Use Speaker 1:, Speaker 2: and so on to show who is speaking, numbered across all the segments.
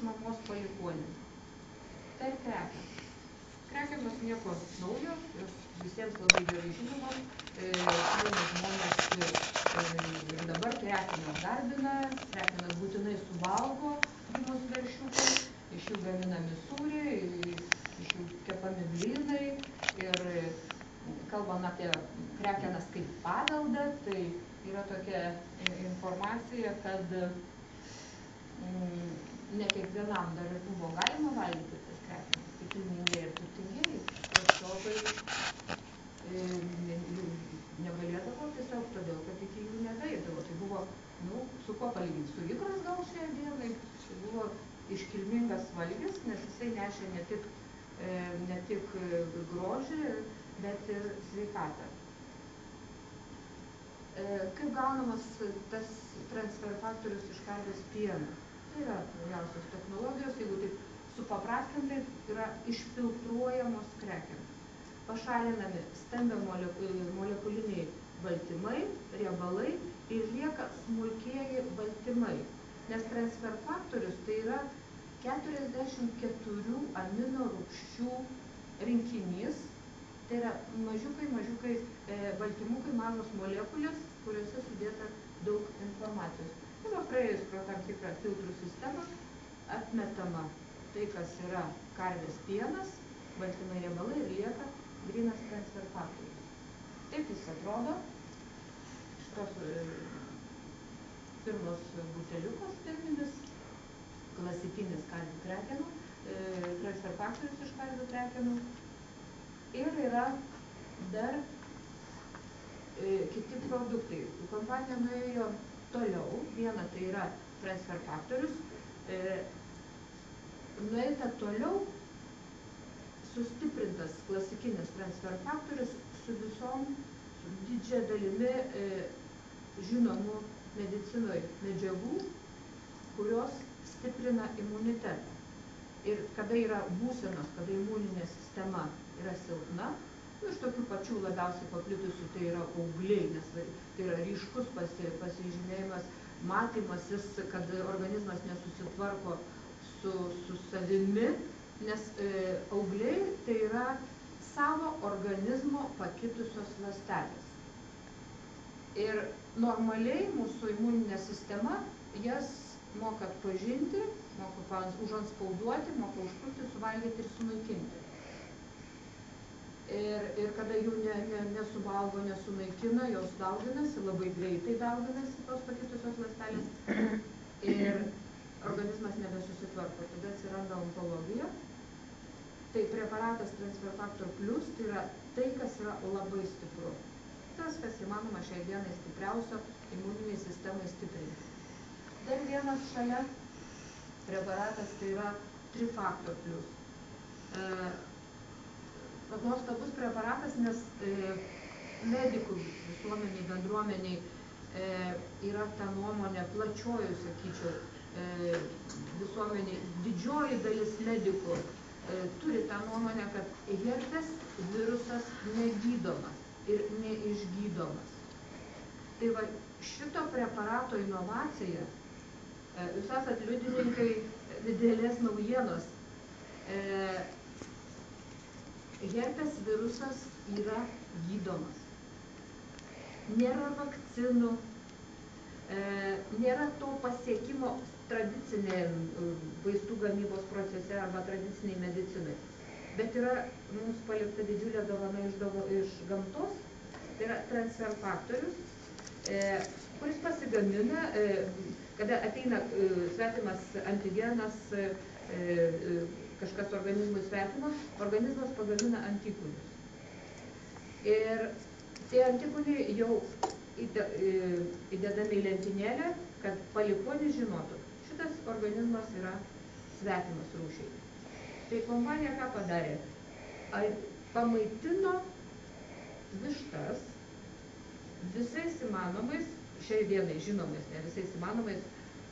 Speaker 1: mamos palikuonė. Tai krekenos. Krekenos nieko naujo, jos visiems labai gerai žinomos. Kaimo žmonės ir dabar krekenos garbina, krekenos būtinai suvalgo gimus veršiukai, iš jų gaminami sūriai, iš jų kepami blynai. Ir kalbant apie krekenas kaip paveldą, tai yra tokia informacija, kad ne kiekvienam dar ir buvo galima valgyti tas krekenas, tik kilmingieji ir turtingieji, vartotojai negalėdavo tiesiog todėl, kad iki jų nedaeidavo. Tai buvo, su kuo palyginti, su ikrais gal šiai dienai, tai buvo iškilmingas valgis, nes jisai nešė ne tik grožį, bet ir sveikatą. Kaip gaunamas tas transfer faktorius iš karvės pieno? Tai yra naujausios technologijos, jeigu taip supaprastintai, yra išfiltruojamos krekenos. Pašalinami stambiamolekuliniai baltymai, riebalai ir lieka smulkieji baltymai. Nes transfer faktorius tai yra 44 amino rūgščių rinkinys. Tai yra mažiukai baltymukai, mažos molekulės, kuriuose sudėta daug informacijos. Ir praėjus pro tam tikrą filtrų sistemą atmetama tai, kas yra karvės pienas, baltymai, riebalai ir lieka grynas transfer faktorius. Taip jis atrodo. Šitos pirmos buteliukas pirminis, klasikinis karvių krekenų, transfer faktorius iš karvių krekenų. Ir yra dar kiti produktai. Kompanija nuėjo toliau. Viena tai yra transfer faktorius. Nueita toliau, sustiprintas klasikinis transfer faktorius su visom, su didžia dalimi žinomų medicinoje medžiagų, kurios stiprina imunitetą. Ir kada yra būsenos, kada imuninė sistema yra silpna, iš tokių pačių labiausiai paplitusių tai yra augliai, nes tai yra ryškus pasižymėjimas, matymasis, kad organizmas nesusitvarko su savimi, nes augliai tai yra savo organizmo pakitusios ląstelės. Ir normaliai mūsų imuninė sistema jas moka atpažinti, moka užanspauduoti, moka užpulti, suvalgyti ir sunaikinti. Ir kada jų nesuvalgo, nesunaikina, jos dauginasi, labai greitai dauginasi tos pakitusios ląstelės ir organizmas nebesusitvarko. Tada atsiranda onkologija. Tai preparatas Transfer Factor Plus tai yra tai, kas yra labai stipru. Tas, kas įmanoma šiai dienai stipriausio imuniniai sistemai stiprinti. Dar vienas šalia preparatas tai yra Trifactor Plus. Nuostabus preparatas, nes medikų visuomeniai, bendruomeniai yra ta nuomonė plačioji, sakyčiau, visuomeniai. Didžioji dalis medikų turi tą nuomonę, kad herpes virusas negydomas ir neišgydomas. Tai va, šito preparato inovacija, jūs esat liudininkai didelės naujienos. Herpes virusas yra gydomas. Nėra vakcinų, nėra to pasiekimo tradicinėje vaistų gamybos procese arba tradiciniai medicinai. Bet yra mums palikta didžiulė dovana iš gamtos, tai yra transfer faktorius, kuris pasigamina, kada ateina svetimas antigenas, kažkas organizmui svetimo, organizmas pagamina antikūnius. Ir tie antikūniai jau įdedami į lentynėlę, kad palikuonis žinotų, šitas organizmas yra svetimas rūšiai. Tai kompanija ką padarė? Pamaitino vištas visais įmanomais, šiai dienai žinomais, ne visais įmanomais,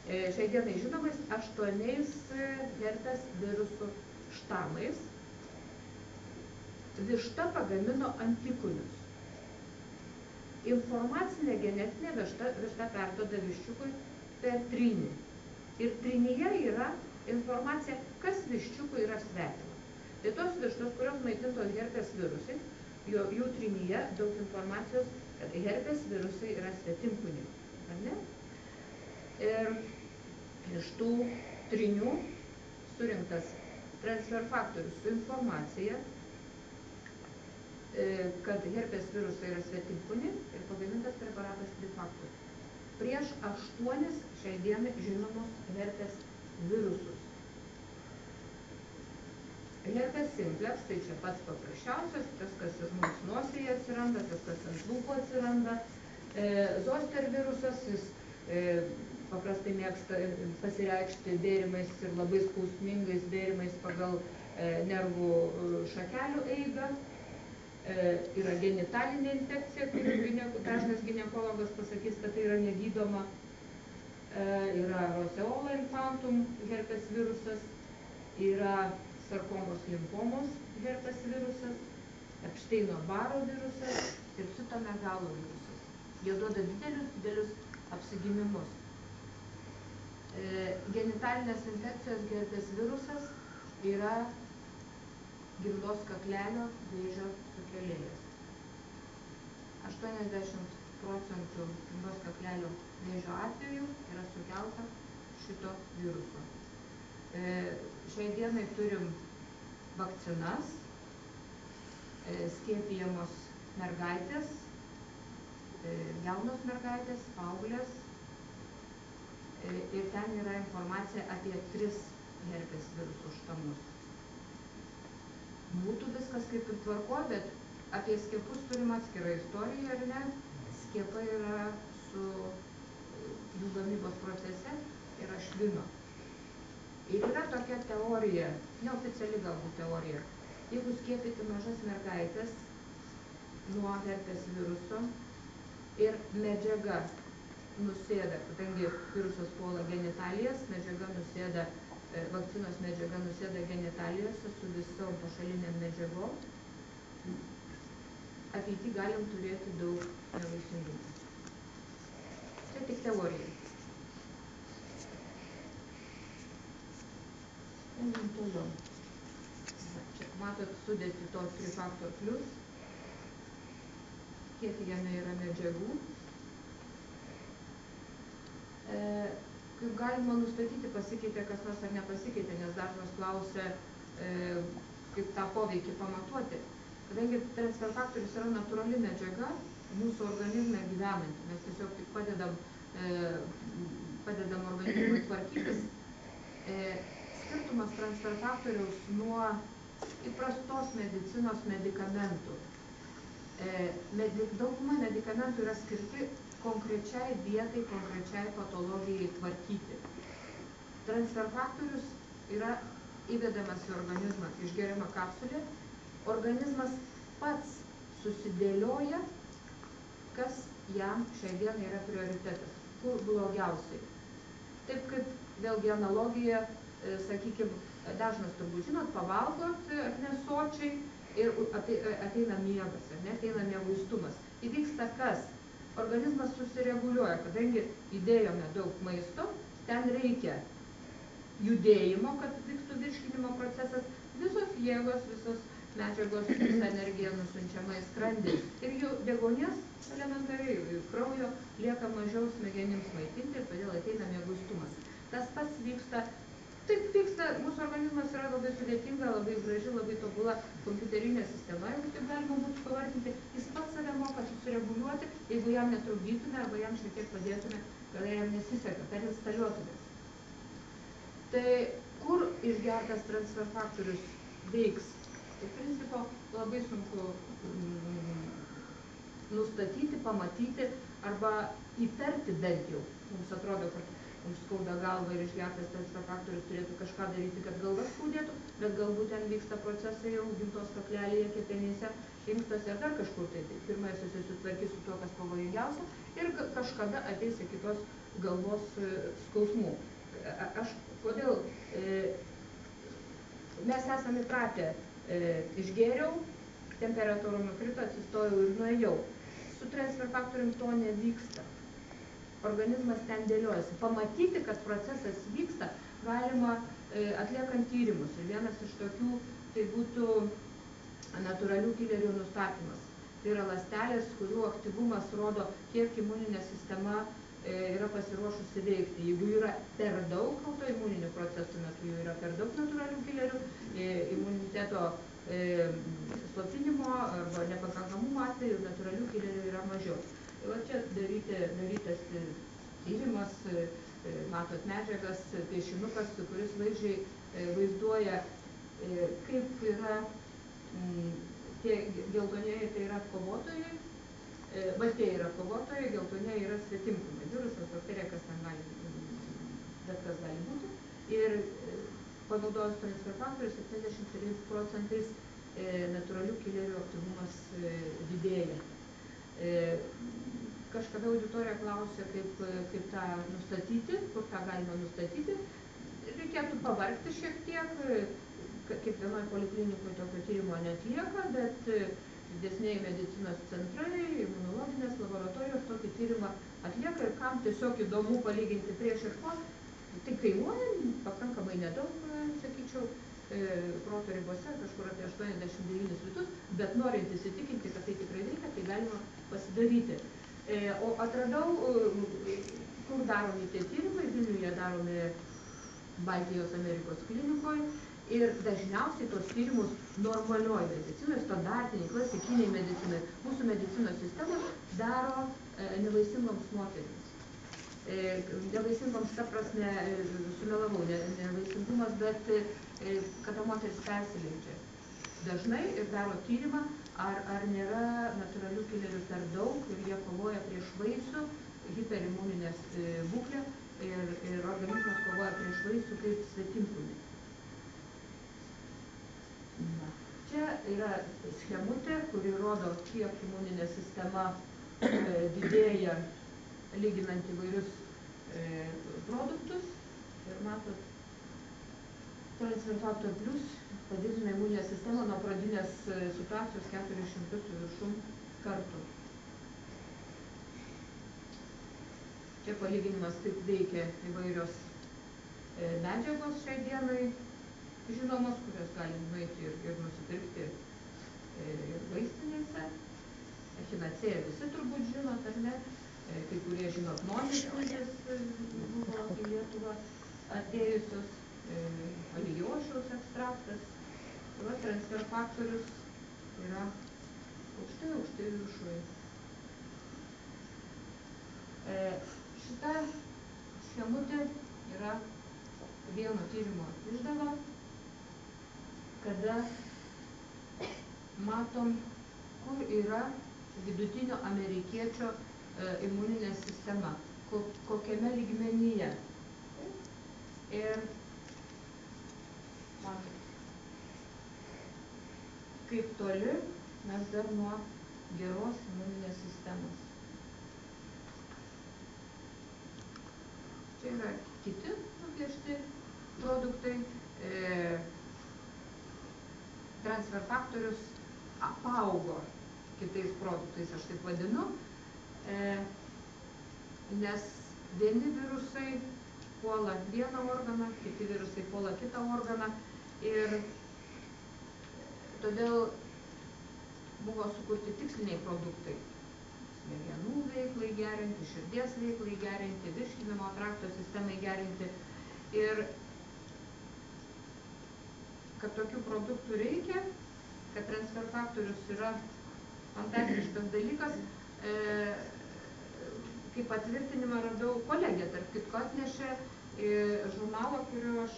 Speaker 1: šiai dienai žinomais 8 herpes virusų štamais. Višta pagamino antikūnius. Informacinė genetinė višta perduoda viščiukui per trynį. Ir trynyje yra informacija, kas viščiukui yra svetima. Tai tos vištos, kurios maitintos herpes virusais, jų trinyje daug informacijos, kad herpes virusai yra svetimkūniai. Ar ne? Ir iš tų trinių surinktas transfer faktorius su informacija, kad herpes virusai yra svetimkūniai ir pagamintas preparatas Trifactor. Prieš 8 šiai dienai žinomus herpes virusus. Herpes simplex, tai čia pats paprasčiausias, tas, kas ir mums nosyje atsiranda, tas, kas ant lūpų atsiranda. Zoster virusas, jis paprastai mėgsta pasireikšti bėrimais ir labai skausmingais bėrimais pagal nervų šakelių eigą. Yra genitalinė infekcija, kur dažnas ginekologas pasakys, kad tai yra negydoma. Yra roseola infantum herpes virusas, yra sarkomos limfomos herpes virusas, Epsteino Baro virusas ir citomegalo virusas. Jie duoda didelius apsigimimus. Genitalinės infekcijos herpes virusas yra gimdos kaklelio vėžio sukėlėjas. 80% gimdos kaklelio vėžio atveju yra sukelta šito viruso. Šiai dienai turim vakcinas, skiepijamos mergaitės, jaunos mergaitės, paauglės, ir ten yra informacija apie 3 herpes virusų štamus. Būtų viskas kaip ir tvarko, bet apie skiepus turim atskirą istoriją, ar ne? Skiepai yra su jų gamybos procese yra švino. Ir yra tokia teorija, neoficiali galbūt teorija, jeigu skiepyti mažas mergaitės nuo herpes viruso ir medžiaga nusėda, kadangi virusas puola genitalijas, medžiaga nusėda, vakcinos medžiaga nusėda genitalijose su visom pašaliniam medžiagom, ateity galim turėti daug nevaisingumo. Čia tik teorija. Toliau. Čia matot sudėti to Trifactor Plus, kiek jame yra medžiagų. Kaip galima nustatyti, pasikeitė kas nors ar nepasikeitė, nes dažnas klausia, kaip tą poveikį pamatuoti. Kadangi transfer faktorius yra natūrali medžiaga, mūsų organizme gyvenanti, mes tiesiog tik padedam organizmui tvarkytis. Skirtumas transfer faktoriaus nuo įprastos medicinos medikamentų. Dauguma medikamentų yra skirti konkrečiai vietai, konkrečiai patologijai tvarkyti. Transfer faktorius yra įvedamas į organizmą, išgeriama kapsulė, organizmas pats susidėlioja, kas jam šiai dienai yra prioritetas, kur blogiausiai. Taip kaip vėlgi analogija, sakykime, dažnas turbūt žinot, pavalgot ar nesočiai ir ateina miegas, ar ne, ateina mieguistumas. Įvyksta kas? Organizmas susireguliuoja, kadangi įdėjome daug maisto, ten reikia judėjimo, kad vyktų virškinimo procesas, visos jėgos, visos medžiagos, visa energija nusiunčiama į skrandį. Ir jų deguonies elementariai kraujo lieka mažiau smegenims maitinti ir todėl ateina mieguistumas. Tas pats vyksta. Taip vyksta, mūsų organizmas yra labai sudėtinga, labai graži, labai tobula kompiuterinė sistema, jeigu taip galima būtų pavardinti. Jis pats save moka susireguliuoti, jeigu jam netrukdytume arba jam šiek tiek padėtume, kada jam nesiseka, per instaliuotumės. Tai kur išgertas transfer faktorius veiks? Tai principo labai sunku nustatyti, pamatyti arba įtarti bent jau. Mums atrodo, kad mums skauda galva ir išgertas transfer faktorius turėtų kažką daryti, kad galva skaudėtų, bet galbūt ten vyksta procesai jau gimdos kaklelėje, kepenyse, inkstuose ar dar kažkur tai. Pirmai susitvarkys su tuo, kas pavojingiausia ir kažkada ateis iki tos galvos skausmų. Kodėl? Mes esame įpratę, išgėriau, temperatūra nukrito, atsistojau ir nuėjau. Su transfer faktorium to nevyksta. Organizmas ten dėliojasi. Pamatyti, kad procesas vyksta, galima atliekant tyrimus. Ir vienas iš tokių tai būtų natūralių kilerių nustatymas. Tai yra ląstelės, kurių aktyvumas rodo, kiek imuninė sistema yra pasiruošusi veikti. Jeigu yra per daug autoimuninių procesų metu, jų yra per daug natūralių kilerių, imuniteto slopinimo arba nepakankamumo atveju natūralių kilerių yra mažiau. Tai va čia darytas tyrimas, matot medžiagas, piešinukas, kuris vaizdžiai vaizduoja, kaip yra tie geltonieji, tai yra kovotojai, baltieji yra kovotojai, geltonieji yra svetimkūniai, virusas, bakterija, kas ten gali, bet kas gali būti. Ir panaudojus transfer faktorius 73% natūralių kilerių aktyvumas didėja. Kažkada auditorija klausė, kaip tą nustatyti, kur tą galima nustatyti. Reikėtų pavargti šiek tiek, kiekvienoje poliklinikoje tokio tyrimo neatlieka, bet didesniai medicinos centrai, imunologinės laboratorijos tokį tyrimą atlieka ir kam tiesiog įdomu palyginti prieš ir po. Tai kainuoja pakankamai nedaug, sakyčiau, proto ribose, kažkur apie 89 litus, bet norint įsitikinti, kad tai tikrai veikia, tai galima pasidaryti. O atradau, kur daromi tie tyrimai, Vilniuje daromi Baltijos Amerikos klinikoje ir dažniausiai tos tyrimus normalioje medicinoje, standartiniai, klasikiniai medicinai, mūsų medicinos sistemos daro nevaisingoms moterims. Nevaisingoms, ta prasme, sumelavau, nevaisingumas, bet kada moteris persileidžia. Dažnai ir daro tyrimą, ar nėra natūralių kilerių per daug ir jie kovoja prieš vaisių, hiperimuninės būklę ir organizmas kovoja prieš vaisių kaip svetimkūnį. Čia yra schemutė, kuri rodo, kiek imuninė sistema didėja lyginant įvairius produktus. Ir matot, transfer factor plus padidina imuninę sistemą nuo pradinės situacijos 400 su viršum kartų. Čia palyginimas, kaip veikia įvairios medžiagos šiai dienai žinomos, kurias galim nueiti ir nusipirkti ir vaistinėse. Echinacėją visi turbūt žinot, ar ne? Kai kurie žinot, Nomis buvo į Lietuvą atėjusios, alijošiaus ekstraktas. Transfer faktorius yra aukštai viršuje. Šita schemutė yra vieno tyrimo išdava, kada matom, kur yra vidutinio amerikiečio imuninė sistema, kokiame lygmenyje. Ir matot, kaip toli mes dar nuo geros imuninės sistemos. Čia yra kiti nupiešti produktai. Transfer faktorius apaugo kitais produktais, aš taip vadinu, nes vieni virusai puola vieną organą, kiti virusai puola kitą organą ir todėl buvo sukurti tiksliniai produktai. Smegenų veiklai gerinti, širdies veiklai gerinti, virškinimo trakto sistemai gerinti. Ir kad tokių produktų reikia, kad transfer faktorius yra fantastiškas dalykas, kaip patvirtinimą radau, kolegė, tarp kitko, atnešė žurnalą, kurio aš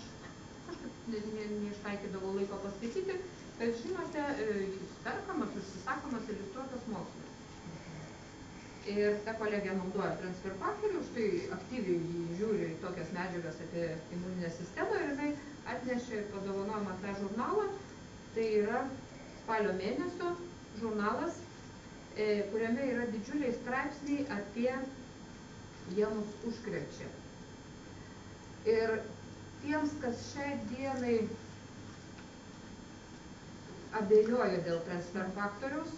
Speaker 1: kažkaip neištaikydavau laiko paskaityti, bet žinote, jis perkamas, užsisakomas, iliustruotas mokslas. Ir ta kolegė naudoja transfer faktorių, už tai aktyviai jį žiūri tokias medžiagas apie imuninę sistemą ir jinai atnešė ir padovanojo man tą žurnalą. Tai yra spalio mėnesio žurnalas, kuriame yra didžiuliai straipsniai apie jie mus užkrečia. Ir tiems, kas šiai dienai abejoja dėl transfer faktoriaus,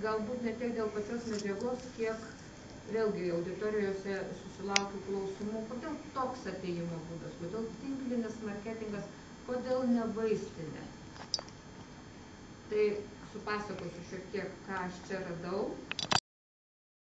Speaker 1: galbūt ne tiek dėl pačios medžiagos, kiek vėlgi auditorijose susilaukiu klausimų, kodėl toks toks atėjimo būdas, kodėl tinklinis marketingas, kodėl ne vaistinė. Tai supasakosiu šiek tiek, ką aš čia radau.